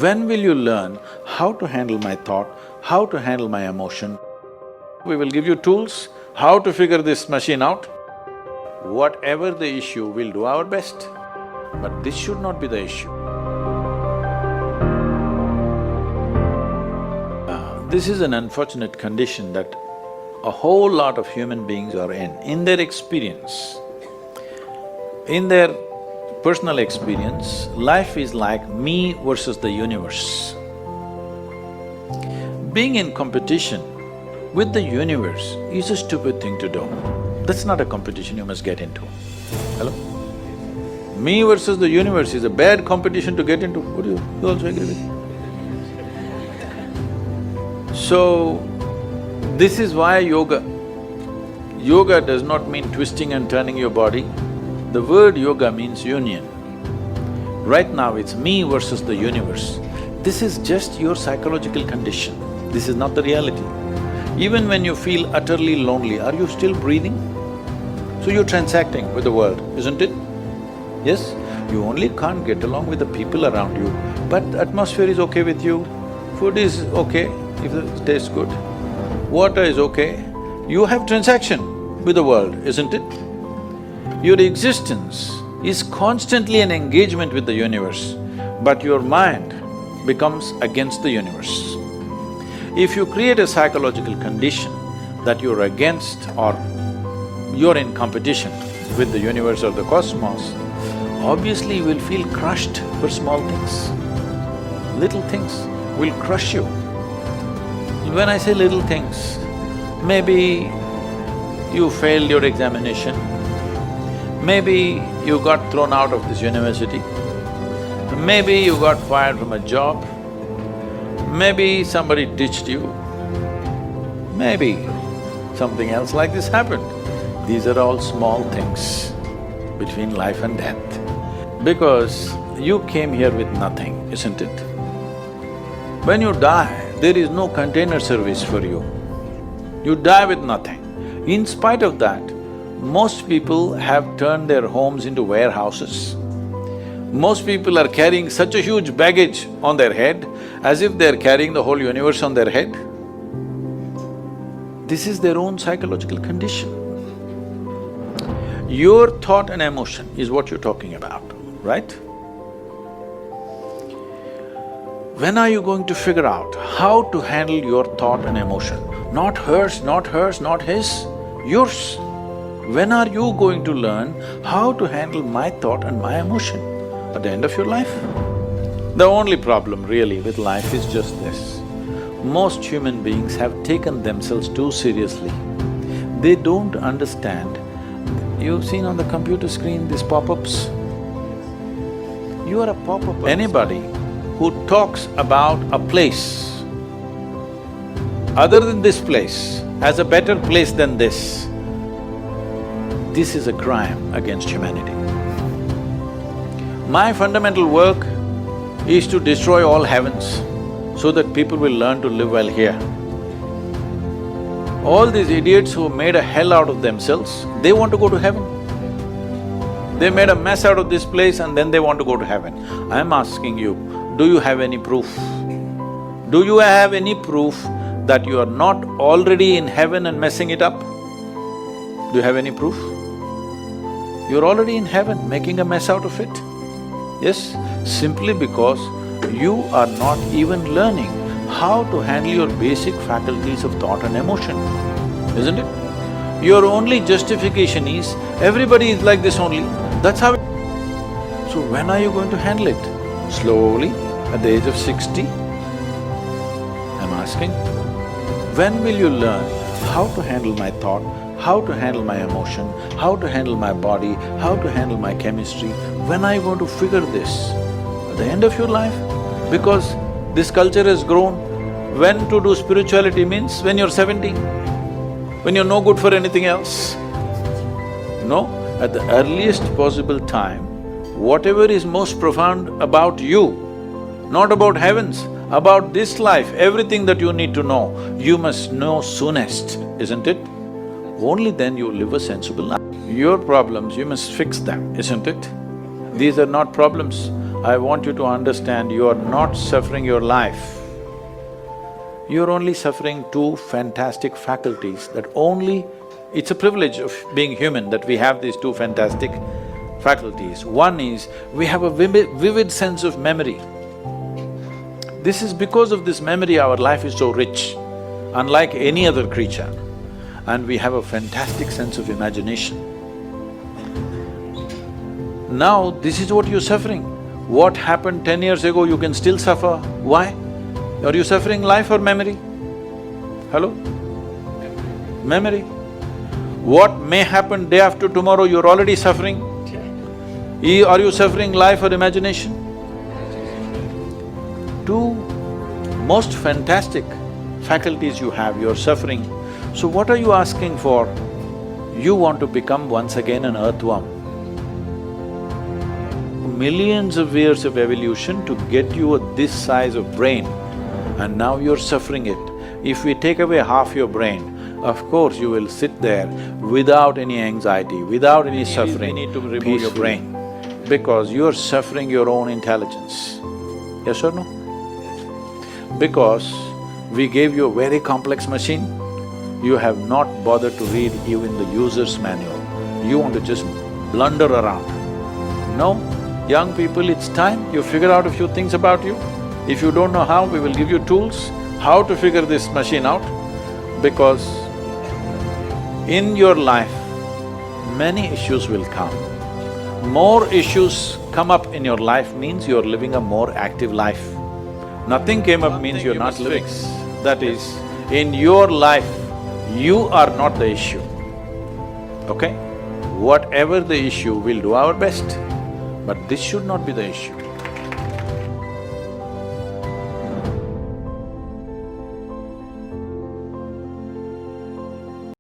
When will you learn how to handle my thought, how to handle my emotion? We will give you tools, how to figure this machine out. Whatever the issue, we'll do our best. But this should not be the issue. This is an unfortunate condition that a whole lot of human beings are in their experience. In their personal experience, life is like me versus the universe. Being in competition with the universe is a stupid thing to do. That's not a competition you must get into. Hello? Me versus the universe is a bad competition to get into. Would you also agree with me? So, this is why yoga. Yoga does not mean twisting and turning your body. The word yoga means union. Right now it's me versus the universe. This is just your psychological condition. This is not the reality. Even when you feel utterly lonely, are you still breathing? So you're transacting with the world, isn't it? Yes? You only can't get along with the people around you, but the atmosphere is okay with you, food is okay if it tastes good, water is okay. You have transaction with the world, isn't it? Your existence is constantly an engagement with the universe, but your mind becomes against the universe. If you create a psychological condition that you're against or you're in competition with the universe or the cosmos, obviously you will feel crushed for small things. Little things will crush you. When I say little things, maybe you failed your examination, maybe you got thrown out of this university, maybe you got fired from a job, maybe somebody ditched you, maybe something else like this happened. These are all small things between life and death. Because you came here with nothing, isn't it? When you die, there is no container service for you. You die with nothing. In spite of that, most people have turned their homes into warehouses. Most people are carrying such a huge baggage on their head as if they're carrying the whole universe on their head. This is their own psychological condition. Your thought and emotion is what you're talking about, right? When are you going to figure out how to handle your thought and emotion? Not hers, not hers, not his, yours. When are you going to learn how to handle my thought and my emotion? At the end of your life? The only problem really with life is just this. Most human beings have taken themselves too seriously. They don't understand. You've seen on the computer screen these pop-ups? You are a pop-up. Anybody who talks about a place other than this place as a better place than this is a crime against humanity. My fundamental work is to destroy all heavens so that people will learn to live well here. All these idiots who made a hell out of themselves, they want to go to heaven. They made a mess out of this place and then they want to go to heaven. I'm asking you, do you have any proof? Do you have any proof that you are not already in heaven and messing it up? Do you have any proof? You're already in heaven, making a mess out of it. Yes, simply because you are not even learning how to handle your basic faculties of thought and emotion, isn't it? Your only justification is, everybody is like this only, that's how it… So when are you going to handle it? Slowly, at the age of 60? I'm asking. When will you learn how to handle my thought, how to handle my emotion, how to handle my body, how to handle my chemistry? When are you going to figure this? At the end of your life? Because this culture has grown. When to do spirituality means when you're 70, when you're no good for anything else. No, at the earliest possible time, whatever is most profound about you, not about heavens, about this life, everything that you need to know, you must know soonest, isn't it? Only then you live a sensible life. Your problems, you must fix them, isn't it? These are not problems. I want you to understand you are not suffering your life. You're only suffering two fantastic faculties that only… It's a privilege of being human that we have these two fantastic faculties. One is, we have a vivid sense of memory. This is because of this memory our life is so rich, unlike any other creature. And we have a fantastic sense of imagination. Now, this is what you're suffering. What happened 10 years ago, you can still suffer. Why? Are you suffering life or memory? Hello? Memory. What may happen day after tomorrow, you're already suffering. Are you suffering life or imagination? Two most fantastic faculties you have, you're suffering. So what are you asking for? You want to become once again an earthworm. Millions of years of evolution to get you this size of brain, and now you're suffering it. If we take away half your brain, of course you will sit there without any anxiety, without any suffering. We need to remove your brain, because you're suffering your own intelligence. Yes or no? Because we gave you a very complex machine, you have not bothered to read even the user's manual. You want to just blunder around. No, young people, it's time you figure out a few things about you. If you don't know how, we will give you tools how to figure this machine out, because in your life, many issues will come. More issues come up in your life means you're living a more active life. Nothing came up means you're not living. That is, in your life, you are not the issue, okay? Whatever the issue, we'll do our best, but this should not be the issue.